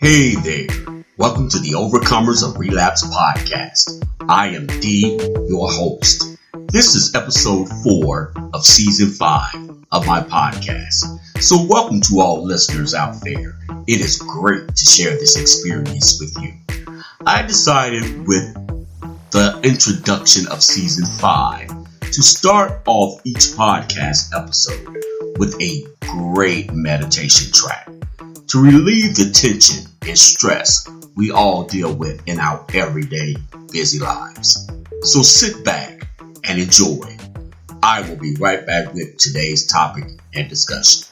Hey there. Welcome to the Overcomers of Relapse podcast. I am D, your host. This is episode 4 of season 5 of my podcast. So welcome to all listeners out there. It is great to share this experience with you. I decided with the introduction of season 5 to start off each podcast episode with a great meditation track to relieve the tension and stress we all deal with in our everyday busy lives. So sit back and enjoy. I will be right back with today's topic and discussion.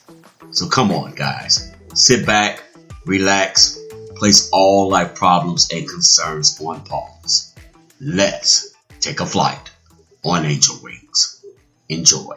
So come on, guys. Sit back, relax, place all life problems and concerns on pause. Let's take a flight on angel wings. Enjoy.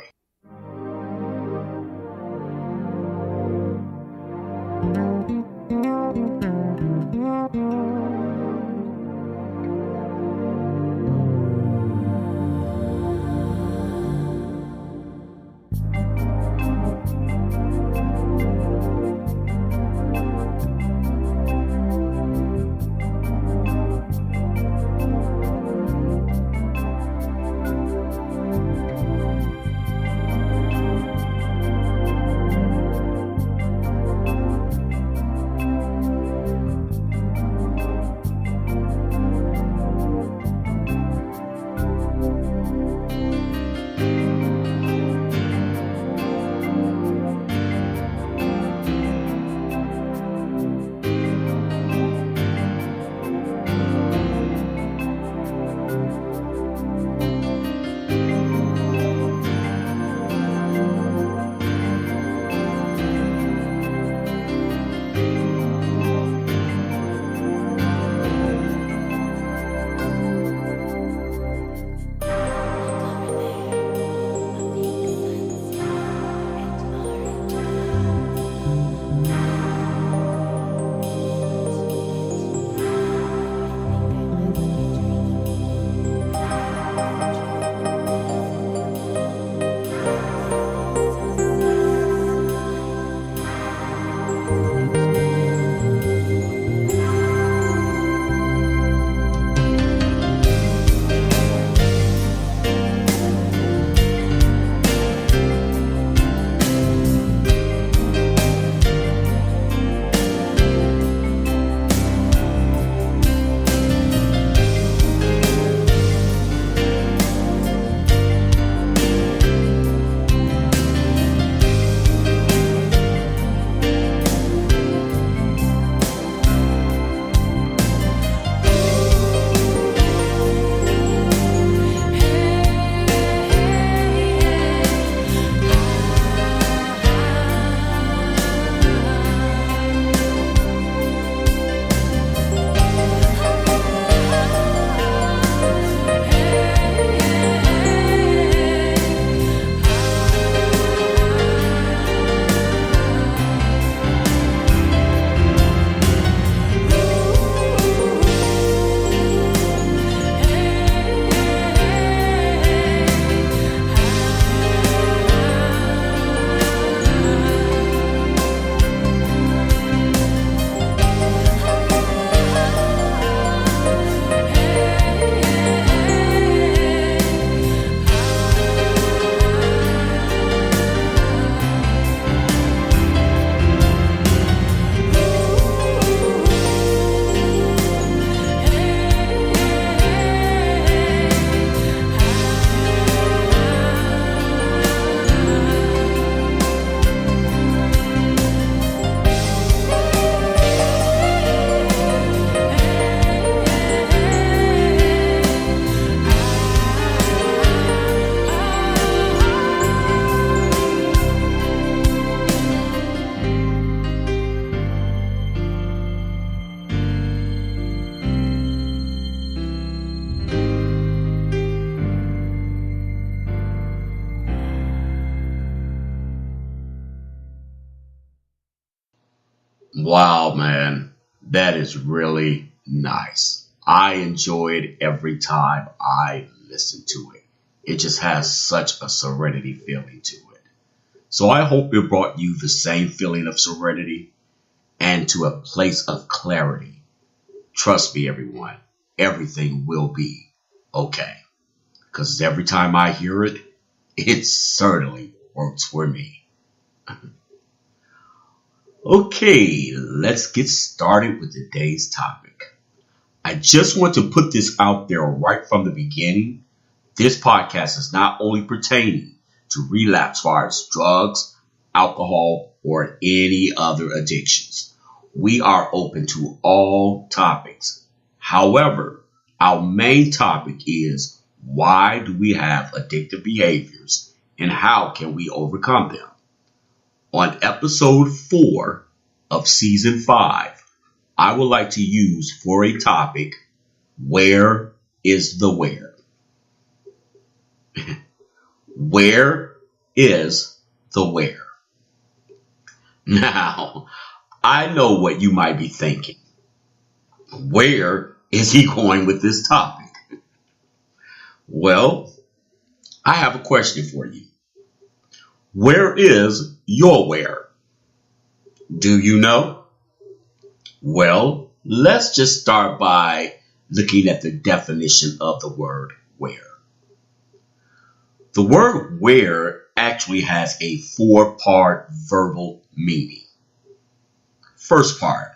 Wow, man, that is really nice. I enjoyed every time I listened to it. It just has such a serenity feeling to it. So I hope it brought you the same feeling of serenity. and to a place of clarity. Trust me, everyone, everything will be okay. Because every time I hear it, it certainly works for me. Okay, let's get started with today's topic. I just want to put this out there right from the beginning. This podcast is not only pertaining to relapse as far as drugs, alcohol, or any other addictions. We are open to all topics. However, our main topic is why do we have addictive behaviors and how can we overcome them? On episode 4 of season 5, I would like to use for a topic, where is the where? Where is the where? Now, I know what you might be thinking. Where is he going with this topic? Well, I have a question for you. Where is your where? Do you know? Well, let's just start by looking at the definition of the word where. The word where actually has a 4-part verbal meaning. First part,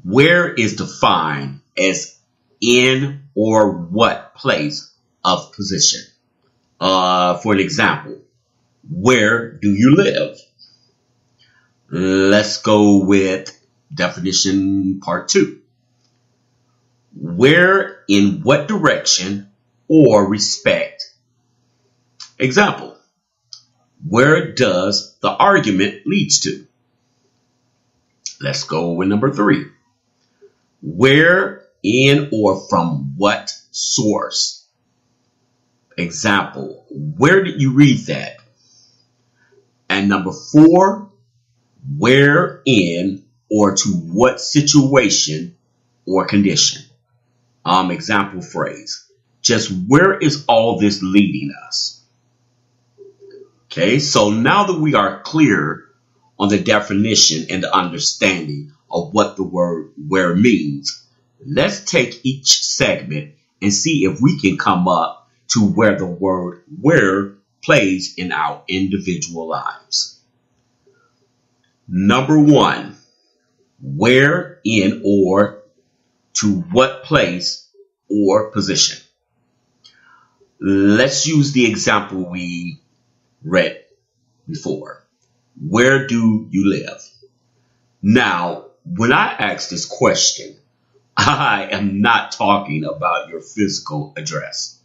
where is defined as in or what place of position. For an example, where do you live? Let's go with definition part 2. Where, in what direction or respect. Example, where does the argument leads to? Let's go with number 3. Where, in or from what source? Example, where did you read that? And number 4, where in or to what situation or condition? Example phrase, just where is all this leading us? Okay, so now that we are clear on the definition and the understanding of what the word where means, let's take each segment and see if we can come up to where the word where plays in our individual lives. Number 1, where in or to what place or position. Let's use the example we read before. Where do you live? Now, when I ask this question, I am not talking about your physical address.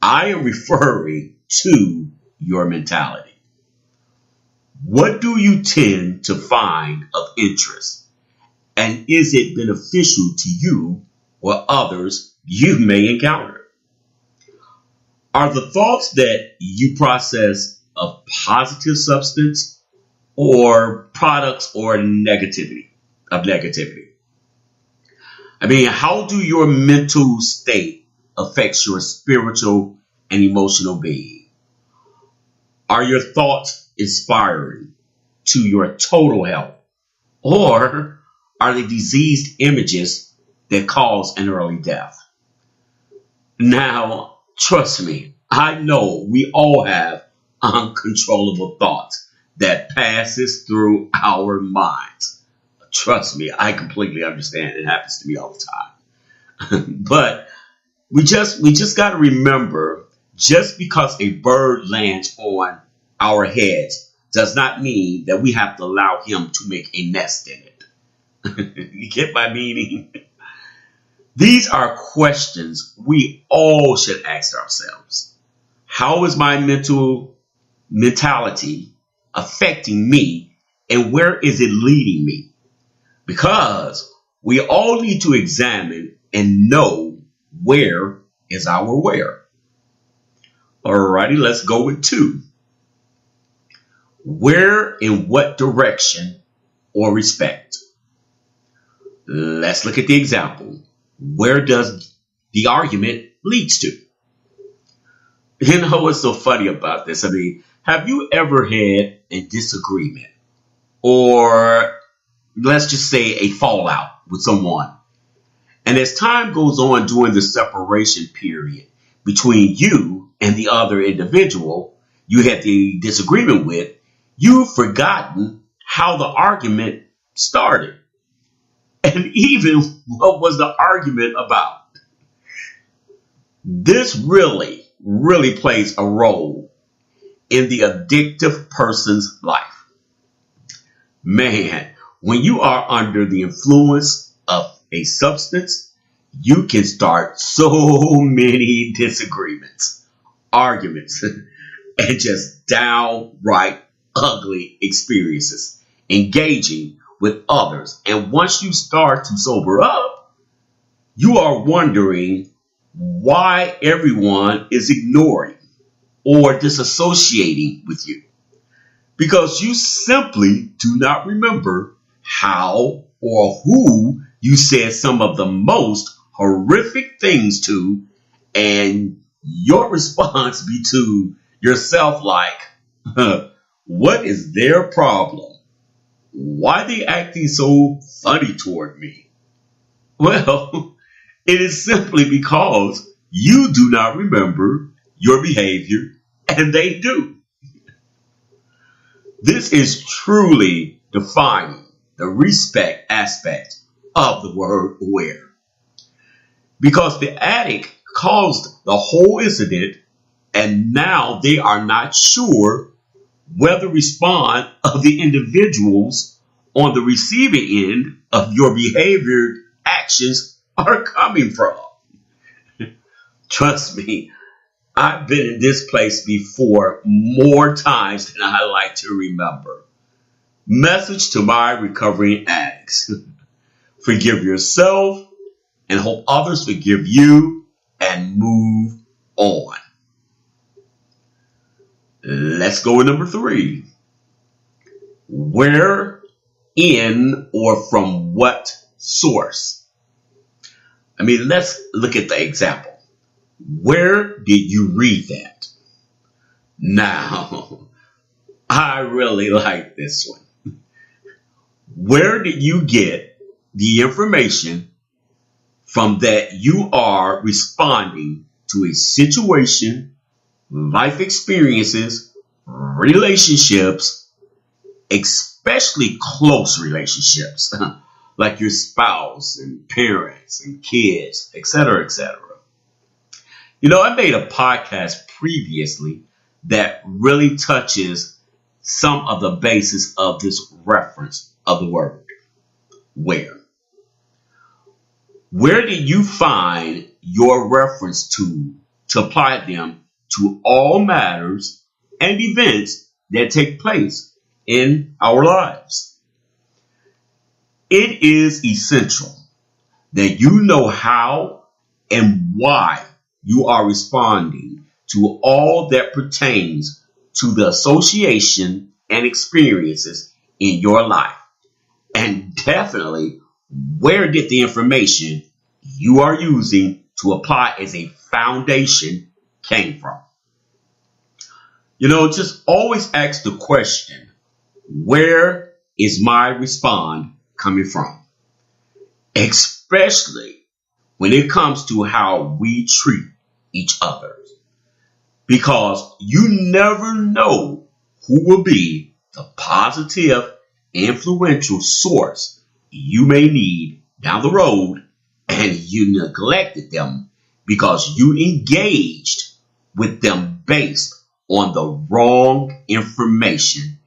I am referring to your mentality. What do you tend to find of interest? And is it beneficial to you or others you may encounter? Are the thoughts that you process of positive substance or products or negativity? I mean, how do your mental state affect your spiritual and emotional being? Are your thoughts inspiring to your total health? Or are they diseased images that cause an early death? Now, trust me, I know we all have uncontrollable thoughts that passes through our minds. Trust me, I completely understand. It happens to me all the time. But we just got to remember, just because a bird lands on our heads does not mean that we have to allow him to make a nest in it. You get my meaning? These are questions we all should ask ourselves. How is my mentality affecting me, and where is it leading me? Because we all need to examine and know where is our where. Alrighty, let's go with 2. Where, in what direction or respect? Let's look at the example. Where does the argument leads to? You know what's so funny about this? I mean, have you ever had a disagreement or let's just say a fallout with someone. And as time goes on during the separation period between you and the other individual you had the disagreement with, you've forgotten how the argument started and even what was the argument about. This really plays a role in the addictive person's life. Man, when you are under the influence of a substance, you can start so many disagreements, arguments, and just downright ugly experiences engaging with others. And once you start to sober up, you are wondering why everyone is ignoring or disassociating with you. Because you simply do not remember how or who you said some of the most horrific things to, and your response be to yourself like, what is their problem? Why are they acting so funny toward me? Well, it is simply because you do not remember your behavior and they do. This is truly defining the respect aspect of the word aware. Because the addict caused the whole incident and now they are not sure where the response of the individuals on the receiving end of your behavior actions are coming from. Trust me, I've been in this place before more times than I like to remember. Message to my recovering addicts. Forgive yourself and hope others forgive you and move on. Let's go with number 3. Where, in, or from what source? Let's look at the example. Where did you read that? Now, I really like this one. Where did you get the information from that you are responding to a situation, life experiences, relationships, especially close relationships, like your spouse and parents and kids, etc., etc.? I made a podcast previously that really touches some of the basis of this reference of the word where. Where did you find your reference to apply them to all matters and events that take place in our lives? It is essential that you know how and why you are responding to all that pertains to the association and experiences in your life. And definitely, where did the information you are using to apply as a foundation came from? Just always ask the question, where is my response coming from? Especially when it comes to how we treat each other. Because you never know who will be the positive, influential source you may need down the road, and you neglected them because you engaged with them based on the wrong information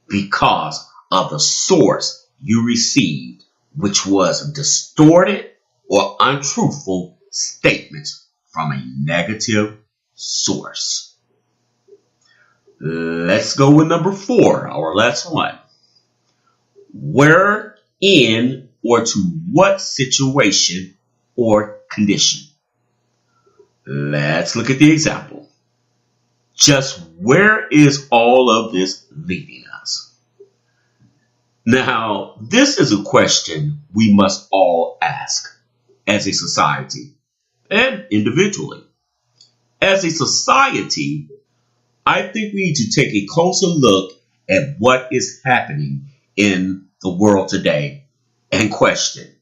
because of the source you received, which was distorted or untruthful statements from a negative source. Let's go with number 4, our last one. Where, in, or to what situation or condition? Let's look at the example. Just where is all of this leading us? Now, this is a question we must all ask as a society and individually. As a society, I think we need to take a closer look at what is happening in the world today and question.